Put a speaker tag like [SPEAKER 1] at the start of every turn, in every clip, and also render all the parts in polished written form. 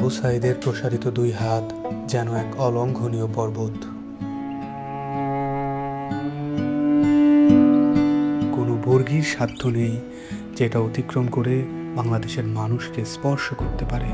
[SPEAKER 1] আবু সাঈদের প্রসারিত দুই হাত যেন এক অলঙ্ঘনীয় পর্বত। কোনো বর্গীর সাধ্য নেই যেটা অতিক্রম করে বাংলাদেশের মানুষকে স্পর্শ করতে পারে।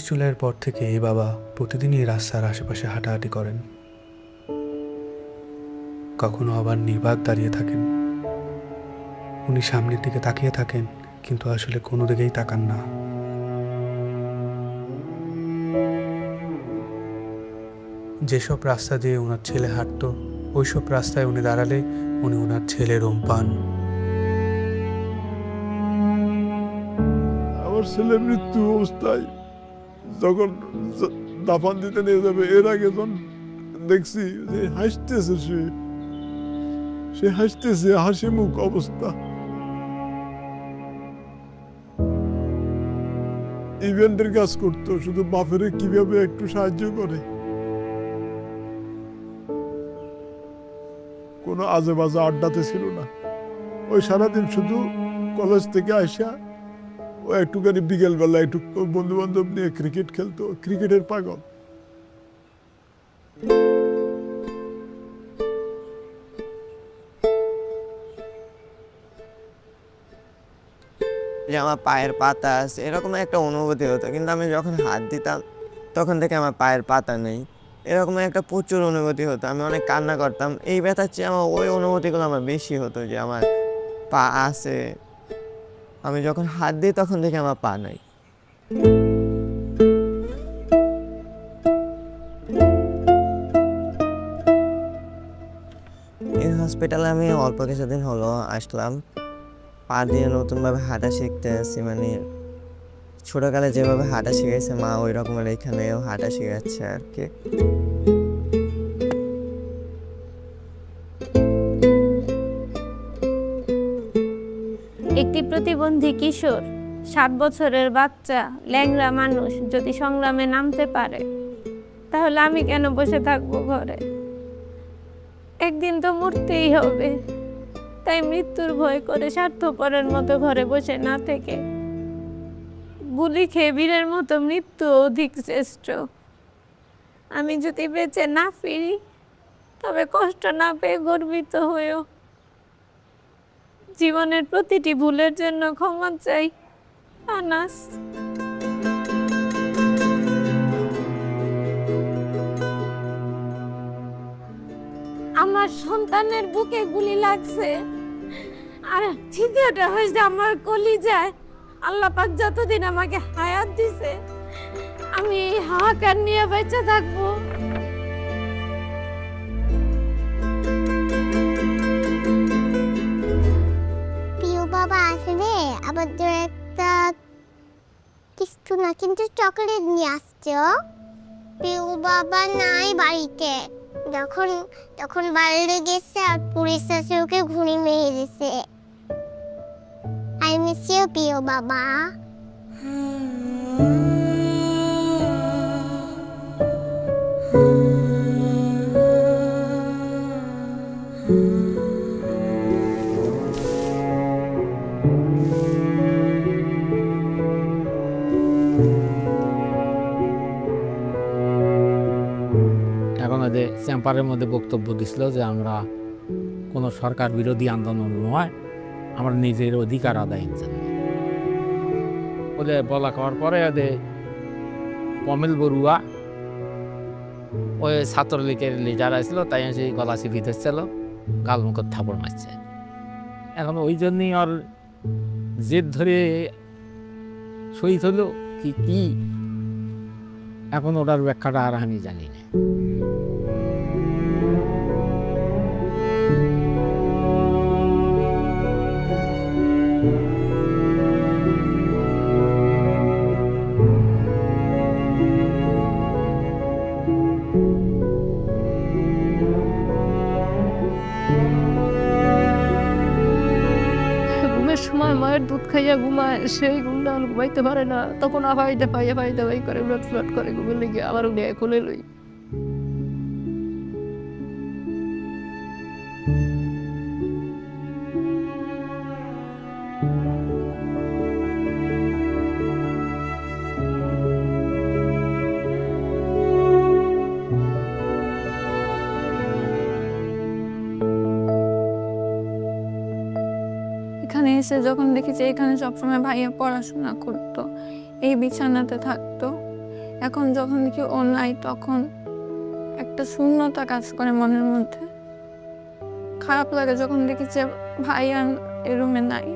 [SPEAKER 1] জুলাইয়ের পর থেকে বাবা প্রতিদিনই রাস্তার আশেপাশে হাঁটাহাঁটি করেন। কখনো আবার নির্বাক দাঁড়িয়ে থাকেন। উনি সামনের দিকে তাকিয়ে থাকেন, কিন্তু আসলে কোনো দিকেই তাকান না। যেসব রাস্তা দিয়ে ওনার ছেলে হাঁটতো, ওইসব রাস্তায় উনি দাঁড়ালে উনি ওনার ছেলের রুম পান।
[SPEAKER 2] আমার ছেলের মৃত্যু অবস্থায় যখন দাফন দিতে নিয়ে যাবে, এর আগে যখন দেখছি যে হাসতেছে, সে হাসতেছে, হাসি মুখ অবস্থা। ইভেন্টের কাজ করতো, শুধু বাপের কিভাবে একটু সাহায্য করে। কোনো আজে বাজে আড্ডাতে ছিল না। ওই সারাদিন শুধু কলেজ থেকে আসা ও একটুখানি বিকেলবেলা একটু বন্ধু বান্ধব নিয়ে ক্রিকেট খেলতো, ক্রিকেটের পাগল।
[SPEAKER 3] যে আমার পায়ের পাতা আছে এরকম একটা অনুভূতি হতো, কিন্তু আমি যখন হাত দিতাম তখন থেকে আমার পায়ের পাতা নেই, এরকম একটা প্রচুর অনুভূতি হতো। আমি অনেক কান্না করতাম। এই ব্যথার চেয়ে আমার ওই অনুভূতিগুলো আমার বেশি হতো, যে আমার পা আছে, আমি যখন হাত দিই তখন থেকে আমার পা নাই। এই হসপিটালে আমি অল্প কিছুদিন হলো আসলাম। পা দিয়ে নতুনভাবে হাঁটা শিখতে আসছি। মানে ছোটকালে যেভাবে হাঁটা শিখেছে মা, ওই রকমের এখানেও হাঁটা শিখাচ্ছে আর কি।
[SPEAKER 4] একটি প্রতিবন্ধী কিশোর, 7 বছরের বাচ্চা, ল্যাংড়া মানুষ যদি সংগ্রামে নামতে পারে, তাহলে আমি কেন বসে থাকবো ঘরে? একদিন তো মরতেই হবে। তাই মৃত্যুর ভয় করে স্বার্থপরের মতো ঘরে বসে না থেকে গুলি খেয়ে বীরের মতো মৃত্যু অধিক শ্রেষ্ঠ। আমি যদি বেঁচে না ফিরি, তবে কষ্ট না পেয়ে গর্বিত হয়েও জীবনের প্রতিটি ভুলের জন্য ক্ষমা চাই। আনাস। আমার সন্তানের বুকে গুলি লাগছে, আর ছিদ্রটা হয়েছে আমার কলিজায়। আল্লাহ পাক যতদিন আমাকে হায়াত দিছে, আমি এই হাহাকার নিয়ে বেঁচে থাকবো।
[SPEAKER 5] প্রিয় বাবা আসলে আমাদের একটা কিছু না, কিন্তু চকলেট নিয়ে আসছে। প্রিয় বাবা নাই বাড়িতে। যখন বাইরে গেছে আর পুলিশ এসে ওকে ঘুরে মেরে দিছে। আই মিস ইউ প্রিয় বাবা।
[SPEAKER 6] চেম্বারের মধ্যে বক্তব্য দিছিল যে আমরা কোনো সরকার বিরোধী আন্দোলন নয়, আমরা নিজের অধিকার আদায়ের জন্য বলে বলা করার পরে কমিল বড়ুয়া ওই ছাত্রলীগের লিডার আসছিল, তাই সেই গলা চিপি ধরছিল, গালমুখ থাপড় মারছে। এখন ওই জন্যই আর জেদ ধরে শহীদ হলো কি এখন ওটার ব্যাখ্যাটা আর আমি জানি না।
[SPEAKER 7] মায়ের দুধ খাইয়া ঘুমায়, সেই ঘুমটা ঘুমাইতে পারে না, তখন আবাইতে পাইয়া পাইতে পাই করে ব্লট ফ্লট করে ঘুমিয়ে লেগে আবার উঠে খুলে লই।
[SPEAKER 4] এখানে এসে যখন দেখি যে এখানে সবসময় ভাইয়া পড়াশোনা করতো, এই বিছানাতে থাকতো, এখন যখন দেখি ও নাই তখন একটা শূন্যতা কাজ করে মনের মধ্যে। খারাপ লাগে যখন দেখি যে ভাইয়া এই রুমে নাই।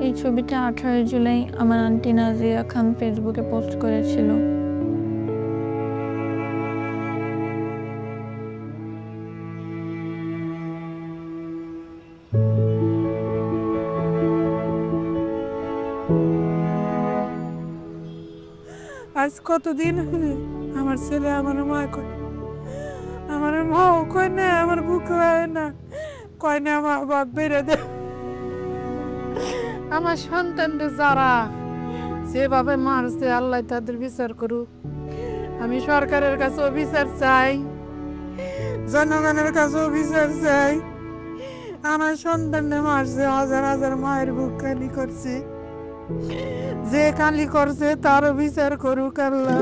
[SPEAKER 4] এই ছবিটা 18 জুলাই আমার আন্টি নাজিয়া খান ফেসবুকে পোস্ট করেছিল।
[SPEAKER 7] আজ কতদিন আমার ছেলে আমার মা কয়, আমার মাও কয় না, আমার বুক হয় না, কয় না আমার বাপ বেড়ে দে। আমার সন্তানদের যারা যেভাবে মারছে আল্লাহ তাদের বিচার করুক। আমি সরকারের কাছেও বিচার চাই, জনগণের কাছেও বিচার চাই। আমার সন্তানদের মারছে, হাজার হাজার মায়ের বুক খালি করছে, যে কালি করছে তারও বিচার করুক আল্লাহ।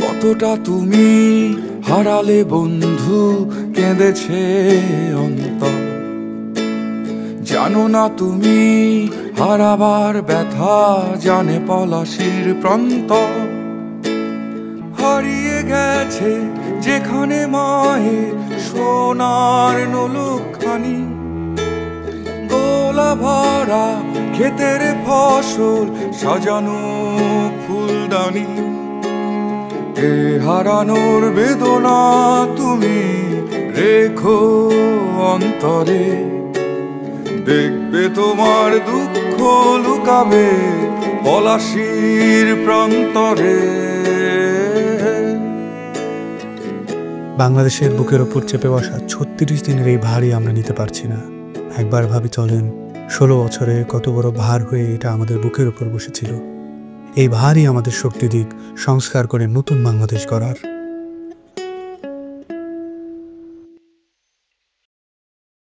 [SPEAKER 8] কতটা তুমি হারালে বন্ধু, কেঁদেছে অন্তর, জানো না তুমি হারাবার ব্যথা, জানে পলাশির প্রান্ত। হারিয়ে গেছে যেখানে মায়ের সোনার নোলখানি, গোলা ভরা ক্ষেতের ফসল, সাজানো ফুলদানি। এ হারানোর বেদনা তুমি রেখো অন্তরে, দেখবে তোমার দুঃখ লুকাবে পলাশির প্রান্তরে।
[SPEAKER 1] বাংলাদেশের বুকের ওপর চেপে বসা 36 দিনের এই ভারই আমরা নিতে পারছি না। একবার ভাবি চলেন, 16 বছরে কত বড় ভার হয়ে এটা আমাদের বুকের ওপর বসেছিল। এই ভারই আমাদের শক্তি দিক সংস্কার করে নতুন বাংলাদেশ গড়ার।